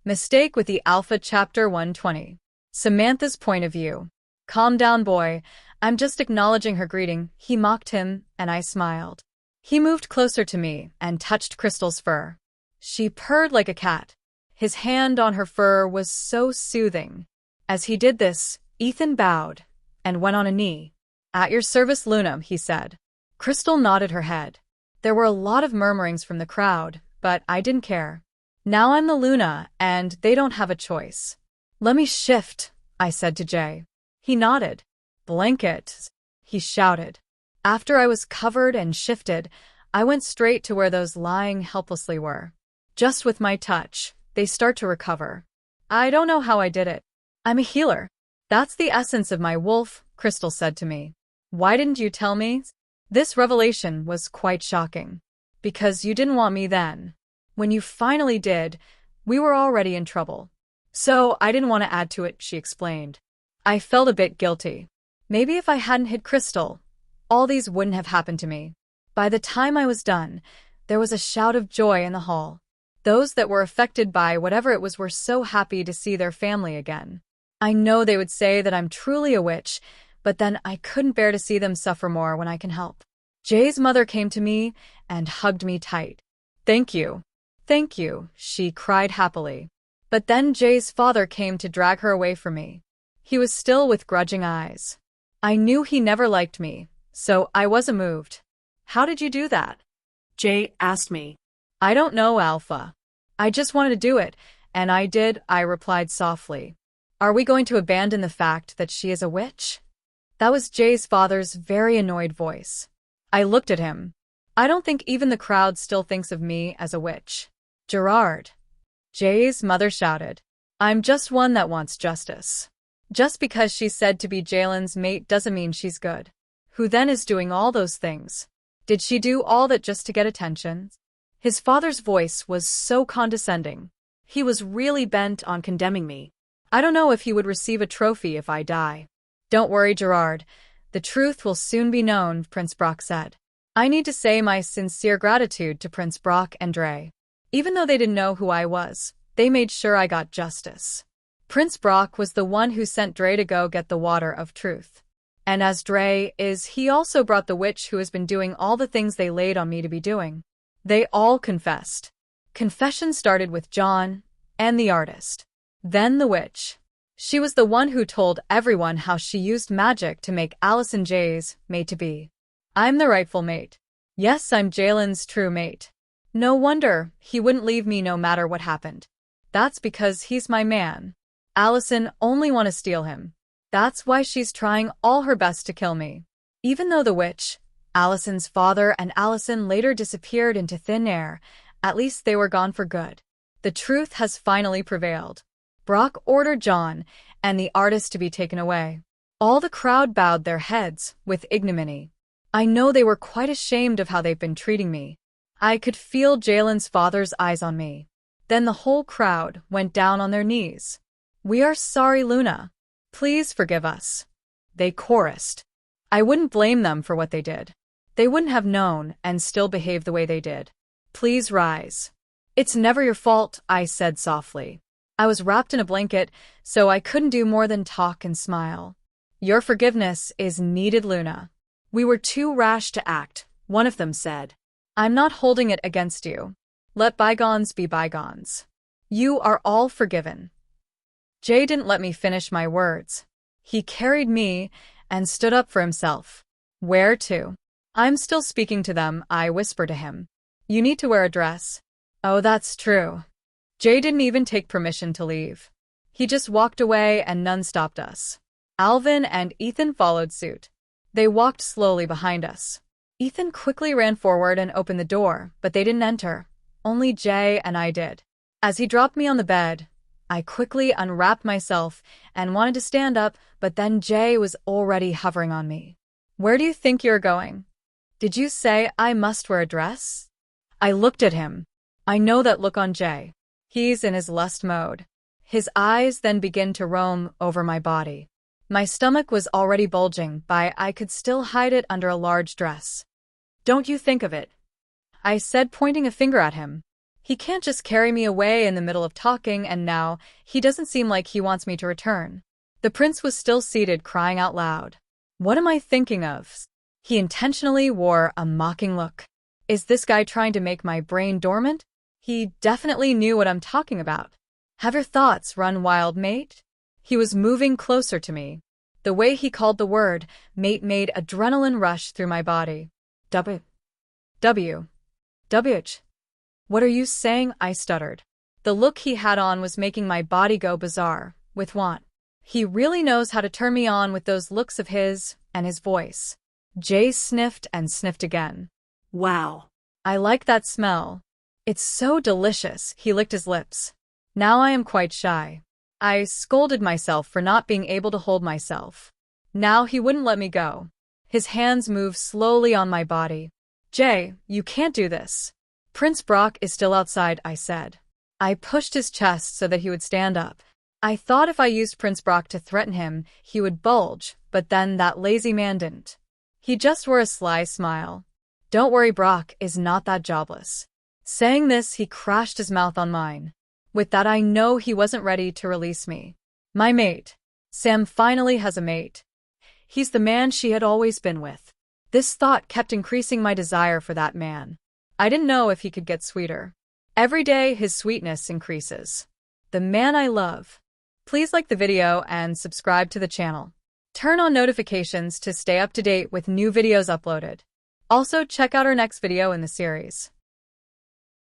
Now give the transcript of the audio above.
Mistake with the Alpha Chapter 120. Samantha's point of view. Calm down, boy. I'm just acknowledging her greeting, he mocked him, and I smiled. He moved closer to me and touched Crystal's fur. She purred like a cat. His hand on her fur was so soothing. As he did this, Ethan bowed and went on a knee. At your service, Luna, he said. Crystal nodded her head. There were a lot of murmurings from the crowd, but I didn't care. Now I'm the Luna, and they don't have a choice. Let me shift, I said to Jay. He nodded. Blankets, he shouted. After I was covered and shifted, I went straight to where those lying helplessly were. Just with my touch, they start to recover. I don't know how I did it. I'm a healer. That's the essence of my wolf, Crystal said to me. Why didn't you tell me? This revelation was quite shocking. Because you didn't want me then. When you finally did, we were already in trouble. So I didn't want to add to it, she explained. I felt a bit guilty. Maybe if I hadn't hid Crystal, all these wouldn't have happened to me. By the time I was done, there was a shout of joy in the hall. Those that were affected by whatever it was were so happy to see their family again. I know they would say that I'm truly a witch, but then I couldn't bear to see them suffer more when I can help. Jay's mother came to me and hugged me tight. Thank you. Thank you, she cried happily. But then Jay's father came to drag her away from me. He was still with grudging eyes. I knew he never liked me, so I wasn't moved. How did you do that? Jay asked me. I don't know, Alpha. I just wanted to do it, and I did, I replied softly. Are we going to abandon the fact that she is a witch? That was Jay's father's very annoyed voice. I looked at him. I don't think even the crowd still thinks of me as a witch. Gerard. Jay's mother shouted. I'm just one that wants justice. Just because she's said to be Jalen's mate doesn't mean she's good. Who then is doing all those things? Did she do all that just to get attention? His father's voice was so condescending. He was really bent on condemning me. I don't know if he would receive a trophy if I die. Don't worry, Gerard. The truth will soon be known, Prince Brock said. I need to say my sincere gratitude to Prince Brock and Dre. Even though they didn't know who I was, they made sure I got justice. Prince Brock was the one who sent Dre to go get the water of truth. And as Dre is, he also brought the witch who has been doing all the things they laid on me to be doing. They all confessed. Confession started with John and the artist. Then the witch. She was the one who told everyone how she used magic to make Allison Jay's mate-to-be. I'm the rightful mate. Yes, I'm Jalen's true mate. No wonder he wouldn't leave me no matter what happened. That's because he's my man. Allison only want to steal him. That's why she's trying all her best to kill me. Even though the witch, Allison's father and Allison later disappeared into thin air, at least they were gone for good. The truth has finally prevailed. Brock ordered John and the artist to be taken away. All the crowd bowed their heads with ignominy. I know they were quite ashamed of how they've been treating me. I could feel Jalen's father's eyes on me. Then the whole crowd went down on their knees. We are sorry, Luna. Please forgive us. They chorused. I wouldn't blame them for what they did. They wouldn't have known and still behave the way they did. Please rise. It's never your fault, I said softly. I was wrapped in a blanket, so I couldn't do more than talk and smile. Your forgiveness is needed, Luna. We were too rash to act, one of them said. I'm not holding it against you. Let bygones be bygones. You are all forgiven. Jay didn't let me finish my words. He carried me and stood up for himself. Where to? I'm still speaking to them, I whispered to him. You need to wear a dress. Oh, that's true. Jay didn't even take permission to leave. He just walked away and none stopped us. Alvin and Ethan followed suit. They walked slowly behind us. Ethan quickly ran forward and opened the door, but they didn't enter. Only Jay and I did. As he dropped me on the bed, I quickly unwrapped myself and wanted to stand up, but then Jay was already hovering on me. Where do you think you're going? Did you say I must wear a dress? I looked at him. I know that look on Jay. He's in his lust mode. His eyes then begin to roam over my body. My stomach was already bulging, but I could still hide it under a large dress. Don't you think of it? I said, pointing a finger at him. He can't just carry me away in the middle of talking, and now he doesn't seem like he wants me to return. The prince was still seated, crying out loud. What am I thinking of? He intentionally wore a mocking look. Is this guy trying to make my brain dormant? He definitely knew what I'm talking about. Have your thoughts run wild, mate? He was moving closer to me. The way he called the word, mate, made adrenaline rush through my body. W. What are you saying? I stuttered. The look he had on was making my body go bizarre, with want. He really knows how to turn me on with those looks of his, and his voice. Jay sniffed and sniffed again. Wow. I like that smell. It's so delicious. He licked his lips. Now I am quite shy. I scolded myself for not being able to hold myself. Now he wouldn't let me go. His hands moved slowly on my body. Jay, you can't do this. Prince Brock is still outside, I said. I pushed his chest so that he would stand up. I thought if I used Prince Brock to threaten him, he would bulge, but then that lazy man didn't. He just wore a sly smile. Don't worry, Brock is not that jobless. Saying this, he crashed his mouth on mine. With that, I know he wasn't ready to release me. My mate. Sam finally has a mate. He's the man she had always been with. This thought kept increasing my desire for that man. I didn't know if he could get sweeter. Every day, his sweetness increases. The man I love. Please like the video and subscribe to the channel. Turn on notifications to stay up to date with new videos uploaded. Also, check out our next video in the series.